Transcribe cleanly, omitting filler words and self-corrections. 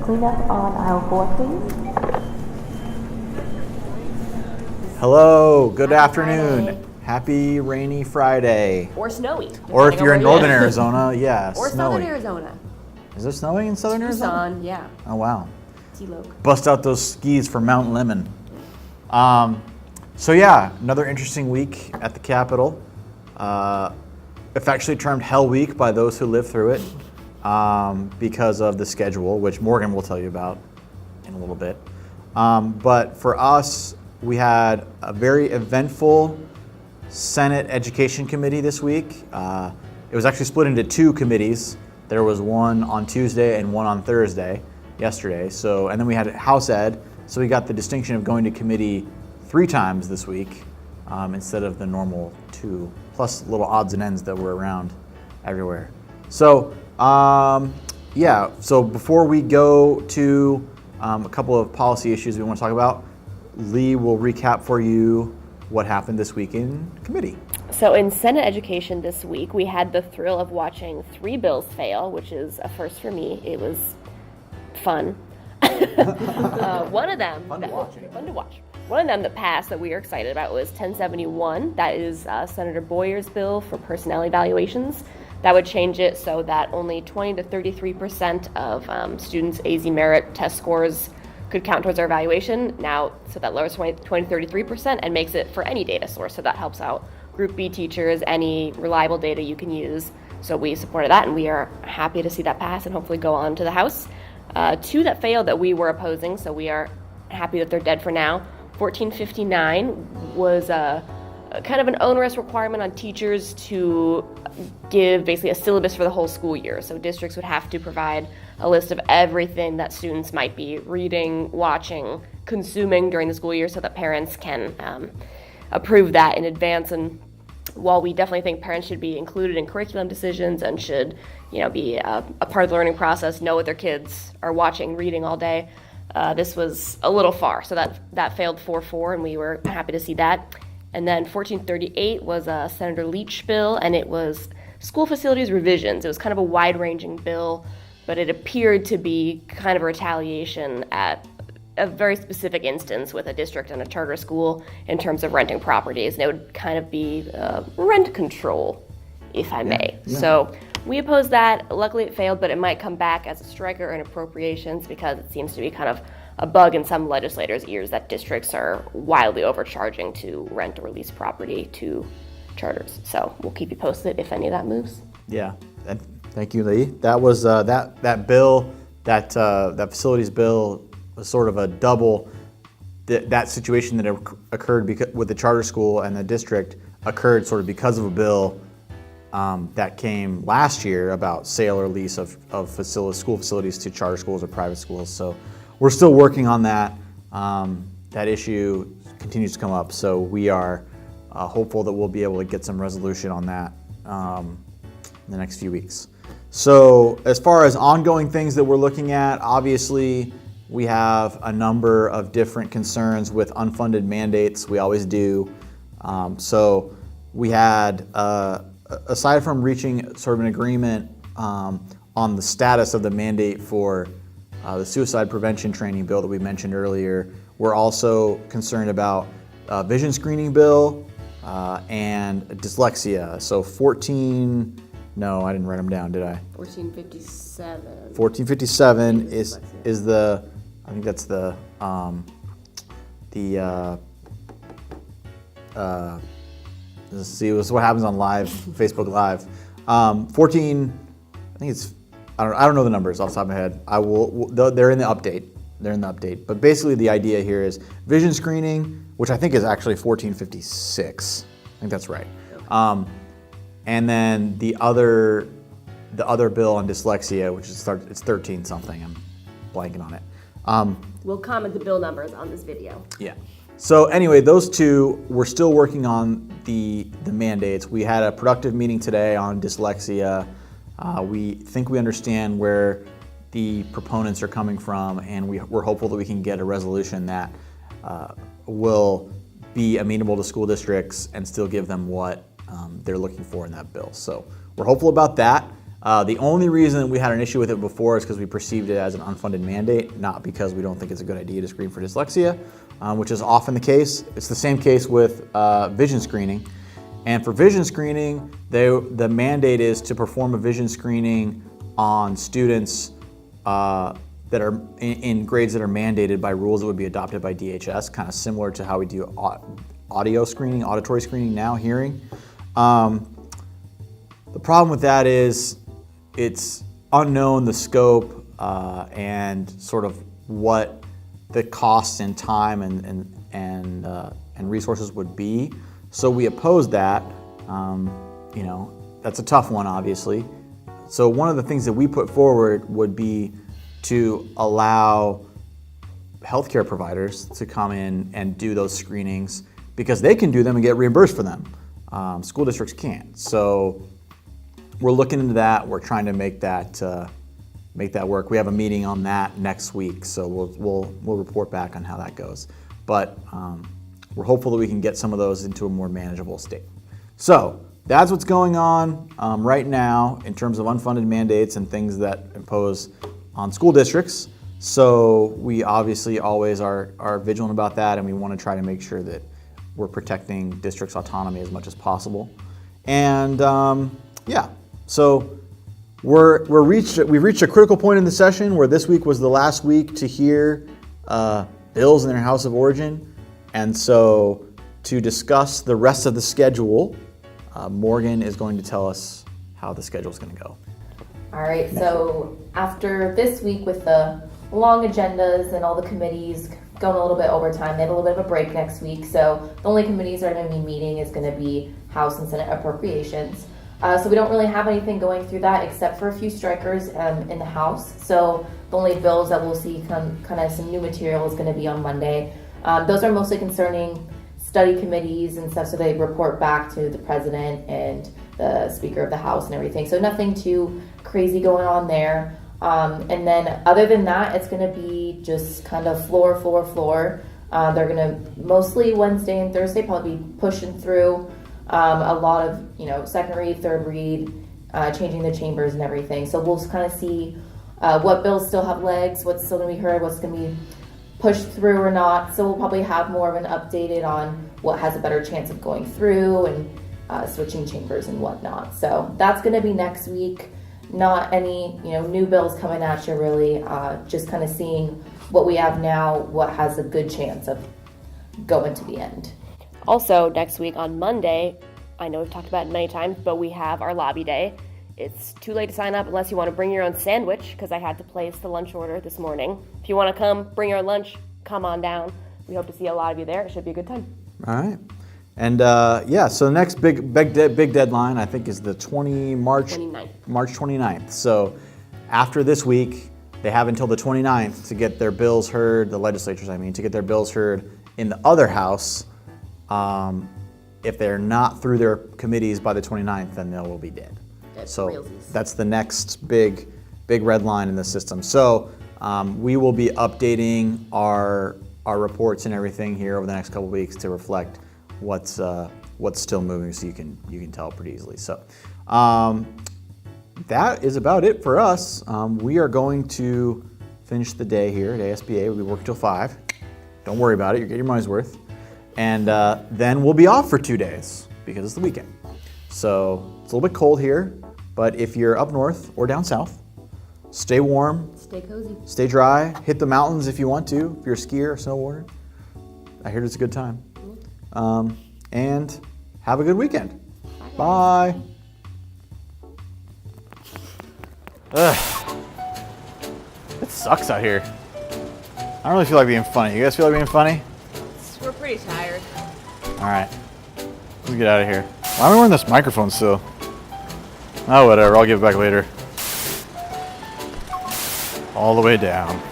cleanup on aisle 4, please. Hello, good afternoon. Friday. Happy rainy Friday. Or snowy. Or if you're in northern Arizona, yeah, Or snowy. southern Arizona. Is it snowing in southern Arizona? Tucson, yeah. Oh, wow. T-Loc. Bust out those skis for Mount Lemon. So yeah, another interesting week at the Capitol. Affectionately termed Hell Week by those who live through it because of the schedule, which Morgan will tell you about in a little bit. But for us, we had a very eventful Senate Education Committee this week. It was actually split into two committees. There was one on Tuesday and one on Thursday, yesterday. So, and then we had House Ed. So we got the distinction of going to committee 3 times this week instead of the normal 2, plus little odds and ends that were around everywhere. So, yeah. So before we go to a couple of policy issues we want to talk about, Lee will recap for you what happened this week in committee. So in Senate Education this week, we had the thrill of watching 3 bills fail, which is a first for me. It was fun. One of them, fun to watch. One of them that passed that we are excited about was 1071. That is Senator Boyer's bill for personnel evaluations. That would change it so that only 20 to 33% of students' AZ merit test scores could count towards our evaluation. Now, so that lowers 20 to 33% and makes it for any data source. So that helps out Group B teachers, any reliable data you can use. So we supported that, and we are happy to see that pass and hopefully go on to the House. 2 that failed that we were opposing, so we are happy that they're dead for now. 1459 was kind of an onerous requirement on teachers to give basically a syllabus for the whole school year. So districts would have to provide a list of everything that students might be reading, watching, consuming during the school year so that parents can approve that in advance. And while we definitely think parents should be included in curriculum decisions and should, be a part of the learning process, know what their kids are watching, reading all day, this was a little far. So that failed 4-4, and we were happy to see that. And then 1438 was a Senator Leach bill, and it was school facilities revisions. It was kind of a wide-ranging bill, but it appeared to be kind of a retaliation at a very specific instance with a district and a charter school in terms of renting properties, and it would kind of be rent control, if I may. Yeah. So we opposed that. Luckily it failed, but it might come back as a striker in appropriations because it seems to be kind of a bug in some legislators' ears that districts are wildly overcharging to rent or lease property to charters. So we'll keep you posted if any of that moves. Yeah, thank you, Lee. That was that bill, that facilities bill was sort of a double. That situation that occurred with the charter school and the district occurred sort of because of a bill that came last year about sale or lease of school facilities to charter schools or private schools. So we're still working on that. That issue continues to come up. So we are hopeful that we'll be able to get some resolution on that in the next few weeks. So as far as ongoing things that we're looking at, obviously we have a number of different concerns with unfunded mandates. We always do. So we had, aside from reaching sort of an agreement on the status of the mandate for the suicide prevention training bill that we mentioned earlier, we're also concerned about vision screening bill and dyslexia. So no, I didn't write them down, did I? 1457. 1457 is the, I think that's let's see, this is what happens on live, Facebook Live. 14, I think it's, I don't know the numbers off the top of my head. They're in the update. But basically the idea here is vision screening, which I think is actually 1456. I think that's right. And then the other bill on dyslexia, which is it's 13 something. I'm blanking on it. We'll comment the bill numbers on this video. Yeah. So anyway, those two, we're still working on the mandates. We had a productive meeting today on dyslexia. We think we understand where the proponents are coming from, and we're hopeful that we can get a resolution that will be amenable to school districts and still give them what they're looking for in that bill. So we're hopeful about that. The only reason we had an issue with it before is because we perceived it as an unfunded mandate, not because we don't think it's a good idea to screen for dyslexia, which is often the case. It's the same case with vision screening. And for vision screening, the mandate is to perform a vision screening on students that are in grades that are mandated by rules that would be adopted by DHS, kind of similar to how we do audio screening, auditory screening now, hearing. The problem with that is it's unknown, the scope and sort of what the costs and time and resources would be. So we oppose that. That's a tough one, obviously. So one of the things that we put forward would be to allow healthcare providers to come in and do those screenings because they can do them and get reimbursed for them. School districts can't. So we're looking into that. We're trying to make that work. We have a meeting on that next week, so we'll report back on how that goes. But we're hopeful that we can get some of those into a more manageable state. So that's what's going on right now in terms of unfunded mandates and things that impose on school districts. So we obviously always are vigilant about that, and we want to try to make sure that we're protecting districts' autonomy as much as possible. And so we've reached a critical point in the session where this week was the last week to hear bills in their house of origin. And so to discuss the rest of the schedule, Morgan is going to tell us how the schedule is going to go. All right, so after this week with the long agendas and all the committees going a little bit over time, they have a little bit of a break next week. So the only committees that are going to be meeting is going to be House and Senate Appropriations. So we don't really have anything going through that except for a few strikers in the House. So the only bills that we'll see kind of some new material is going to be on Monday. Those are mostly concerning study committees and stuff, so they report back to the president and the Speaker of the House and everything. So nothing too crazy going on there. And then other than that, it's going to be just kind of floor. They're going to mostly Wednesday and Thursday probably be pushing through a lot of, second read, third read, changing the chambers and everything. So we'll kind of see what bills still have legs, what's still going to be heard, what's going to be pushed through or not. So we'll probably have more of an updated on what has a better chance of going through and switching chambers and whatnot. So that's going to be next week. Not any new bills coming at you really. Just kind of seeing what we have now, what has a good chance of going to the end. Also, next week on Monday, I know we've talked about it many times, but we have our lobby day. It's too late to sign up unless you want to bring your own sandwich, because I had to place the lunch order this morning. If you want to come, bring your own lunch, come on down. We hope to see a lot of you there. It should be a good time. All right. And so the next big deadline, I think, is the March 29th. So after this week, they have until the 29th to get their bills heard, the legislatures, to get their bills heard in the other house. If they're not through their committees by the 29th, then they will be dead. So that's the next big red line in the system. So we will be updating our reports and everything here over the next couple of weeks to reflect what's still moving, so you can tell pretty easily. So that is about it for us. We are going to finish the day here at ASBA. We'll be working till 5. Don't worry about it. You get your money's worth. And then we'll be off for 2 days because it's the weekend. So it's a little bit cold here, but if you're up north or down south, stay warm, Stay cozy. stay dry, hit the mountains if you want to, if you're a skier or snowboarder. I heard it's a good time. And have a good weekend. Bye. Ugh. It sucks out here. I don't really feel like being funny. You guys feel like being funny? We're pretty tired. All right, let's get out of here. Why am I wearing this microphone still? Oh, whatever, I'll give it back later. All the way down.